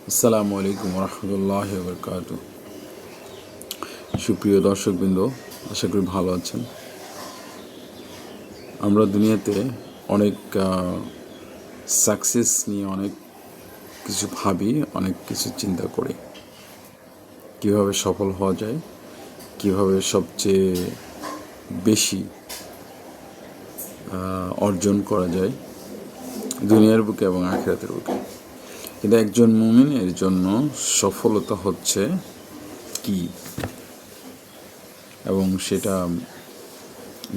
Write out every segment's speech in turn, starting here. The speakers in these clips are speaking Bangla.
আসসালামু আলাইকুম রহমতুল্লাহ বরকাত। সুপ্রিয় দর্শকবৃন্দ, আশা করি ভালো আছেন। আমরা দুনিয়াতে অনেক সাকসেস নিয়ে অনেক কিছু ভাবি, অনেক কিছু চিন্তা করি। কীভাবে সফল হওয়া যায়, কীভাবে সবচেয়ে বেশি অর্জন করা যায় দুনিয়ার বুকে এবং আখিরাতের বুকে। কিন্তু একজন মুমিনের জন্য সফলতা হচ্ছে কি, এবং সেটা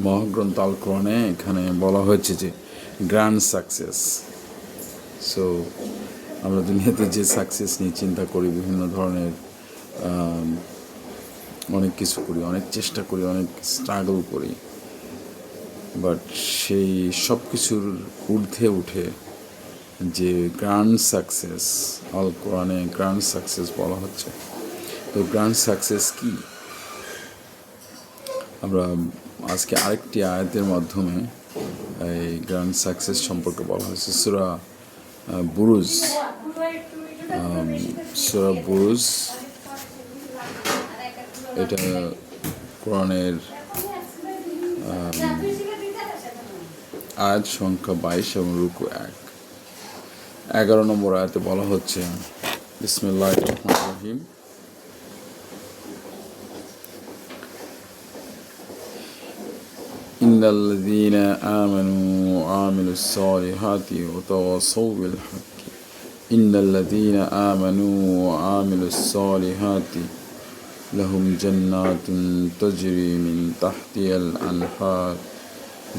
মহাগ্রন্থ আল কোরআনে এখানে বলা হয়েছে যে গ্র্যান্ড সাকসেস। সো আমরা দুনিয়াতে যে সাকসেস নিয়ে চিন্তা করি, বিভিন্ন ধরনের অনেক কিছু করি, অনেক চেষ্টা করি, অনেক স্ট্রাগল করি, বাট সেই সব কিছুর ঊর্ধ্বে উঠে যে গ্র্যান্ড সাকসেস, আল কোরআনে গ্র্যান্ড সাকসেস বলা হচ্ছে। তো গ্র্যান্ড সাকসেস কি, আমরা আজকে আরেকটি আয়াতের মাধ্যমে এই গ্র্যান্ড সাকসেস সম্পর্কে বলা হয়েছে। সূরা বুরুজ, এটা কোরআনের আয়াত সংখ্যা 22 এবং রুকু 11 নম্বর আয়াতে বলা হচ্ছে, বিসমিল্লাহির রহমানির রহিম, ইন্নাল্লাযীনা আমানু ওয়া আমিলুস সালিহাতি ওয়া তাওয়াসাউ বিল হাক্কি ইন্নাল্লাযীনা আমানু ওয়া আমিলুস সালিহাতি লাহুম জান্নাতুন তাজরি মিন তাহতিহাল আনহার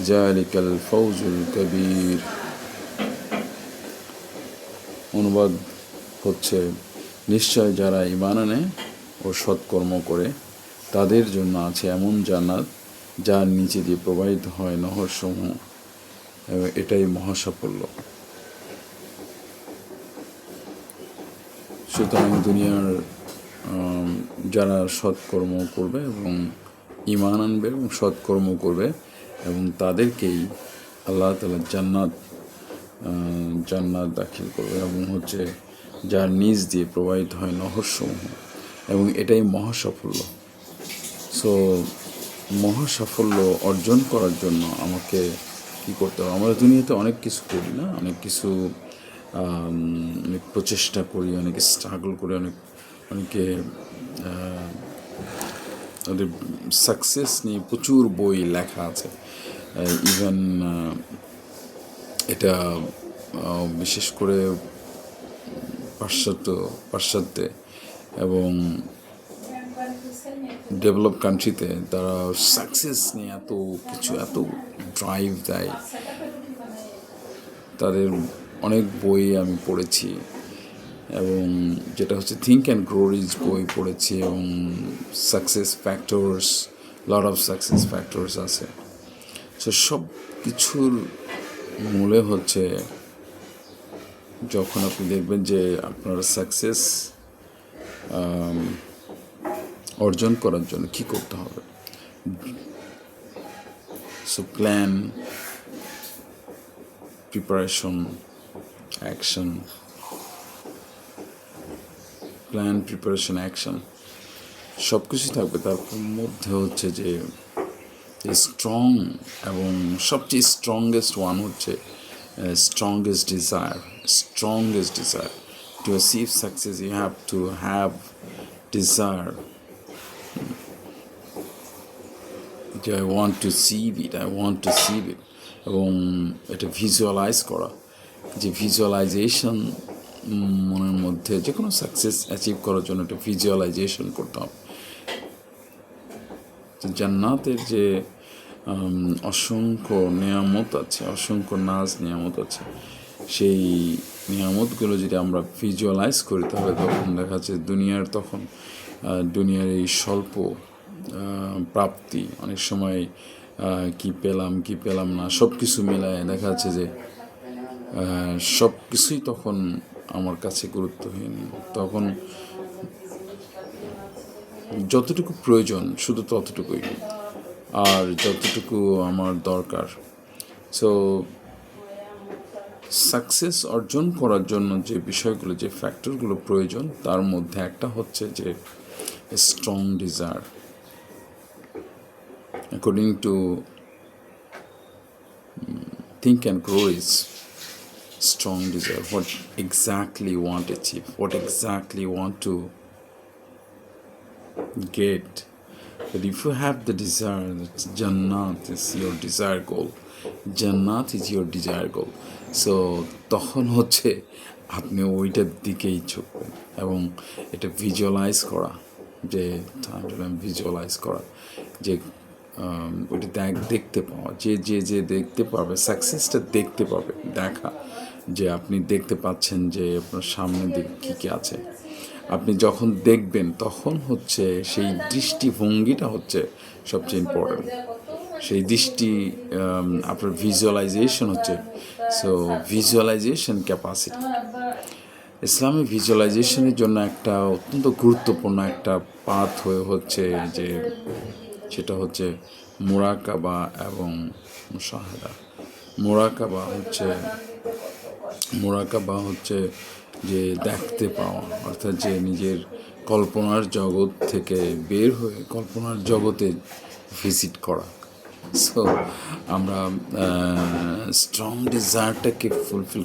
যালিকাল ফাওজুল কাবীর। অনুবাদ হচ্ছে, নিশ্চয় যারা ঈমান আনে ও সৎকর্ম করে তাদের জন্য আছে এমন জান্নাত যার নিচে দিয়ে প্রবাহিত হয় নহরসমূহ, এটাই মহাসাফল্য। সুতরাং দুনিয়ার যারা সৎকর্ম করবে এবং ঈমান আনবে এবং সৎকর্ম করবে, এবং তাদেরকেই আল্লাহ তাআলা জান্নাত দাখিল করবে, এবং হচ্ছে যার নিচ দিয়ে প্রবাহিত হয় নহরসমূহ, এবং এটাই মহাসাফল্য। সো মহাসাফল্য অর্জন করার জন্য আমাকে কী করতে হবে? আমরা দুনিয়াতে অনেক কিছু করি না, অনেক কিছু অনেক প্রচেষ্টা করি, অনেকে স্ট্রাগল করি, অনেকে ওদের সাকসেস নিয়ে প্রচুর বই লেখা আছে। ইভেন এটা বিশেষ করে পাশ্চাত্যে এবং ডেভেলপ কান্ট্রিতে তারা সাকসেস নিয়ে এত কিছু, এত ড্রাইভ দেয়। তাদের অনেক বই আমি পড়েছি, এবং যেটা হচ্ছে থিঙ্ক অ্যান্ড গ্রো রিচ বই পড়েছি, এবং success factors, lot of success factors আছে। সো সব কিছুর মূলে হচ্ছে, যখন আপনি দেখবেন যে আপনার সাকসেস অর্জন করার জন্য কী করতে হবে। So plan, preparation, action, plan, preparation, action সব কিছুই থাকবে। তার মধ্যে হচ্ছে যে স্ট্রং, এবং সবচেয়ে স্ট্রংগেস্ট ওয়ান হচ্ছে strongest desire. To achieve success you have to have desire. I want to achieve it, এবং এটা ভিজুয়ালাইজ করা, যে ভিজুয়ালাইজেশন মনের মধ্যে যে কোনো সাকসেস অ্যাচিভ করার জন্য একটা ভিজুয়ালাইজেশন করতে হবে। জান্নাতের যে অসংখ্য নিয়ামত আছে, অসংখ্য নিয়ামত আছে, সেই নিয়ামতগুলো যদি আমরা ভিজুয়ালাইজ করি, তাহলে তখন দেখা যাচ্ছে দুনিয়ার এই স্বল্প প্রাপ্তি, অনেক সময় কি পেলাম না, সব কিছু মেলায় দেখা যাচ্ছে যে সব কিছুই তখন আমার কাছে গুরুত্বহীন। তখন যতটুকু প্রয়োজন শুধু ততটুকুই, আর যতটুকু আমার দরকার। সো সাকসেস অর্জন করার জন্য যে বিষয়গুলো, যে ফ্যাক্টরগুলো প্রয়োজন, তার মধ্যে একটা হচ্ছে যে strong desire. According to Think and Grow is strong desire. What exactly want to achieve, what exactly want to get. But if you have the desire, that Jannat is your desire goal. Jannat is your desire goal. So তখন হচ্ছে আপনি ওইটার দিকেই ঝুঁকবেন এবং এটা ভিজুয়ালাইজ করা, যে ভিজুয়ালাইজ করা, যে ওইটা দেখতে পাওয়া, যে দেখতে পাবে সাকসেসটা দেখতে পাবে, দেখা যে আপনি দেখতে পাচ্ছেন যে আপনার সামনের দিকে কী কী আছে। আপনি যখন দেখবেন তখন হচ্ছে সেই দৃষ্টিভঙ্গিটা হচ্ছে সবচেয়ে ইম্পর্ট্যান্ট। সেই দৃষ্টি আপনার ভিজুয়ালাইজেশন হচ্ছে, সো ভিজুয়ালাইজেশন ক্যাপাসিটি ইসলামী ভিজুয়ালাইজেশনের জন্য একটা অত্যন্ত গুরুত্বপূর্ণ একটা পাথ হয়ে হচ্ছে যে সেটা হচ্ছে মুরাকাবা এবং মুশাহাদা। মুরাকাবা হচ্ছে যে দেখতে পাওয়া, অর্থাৎ যে নিজের কল্পনার জগৎ থেকে বের হয়ে কল্পনার জগতে ভিজিট করা। সো আমরা স্ট্রং ডিজায়ারটাকে ফুলফিল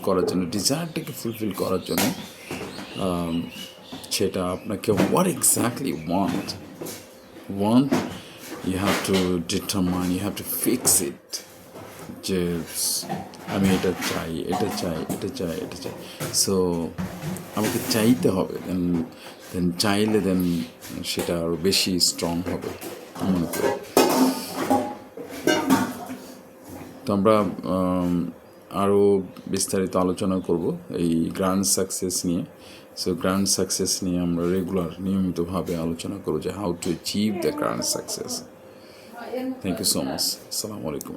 করার জন্য সেটা আপনাকে what exactly want, you have to determine, you have to fix it, যে আমি এটা চাই। সো আমাকে চাইতে হবে, দেন চাইলে দেন সেটা আরও বেশি স্ট্রং হবে মনে করি। তো আমরা আরও বিস্তারিত আলোচনা করব এই গ্র্যান্ড সাকসেস নিয়ে। সো গ্র্যান্ড সাকসেস নিয়ে আমরা নিয়মিতভাবে আলোচনা করব, যে how to achieve the grand success. Thank you so much. আসসালামু আলাইকুম।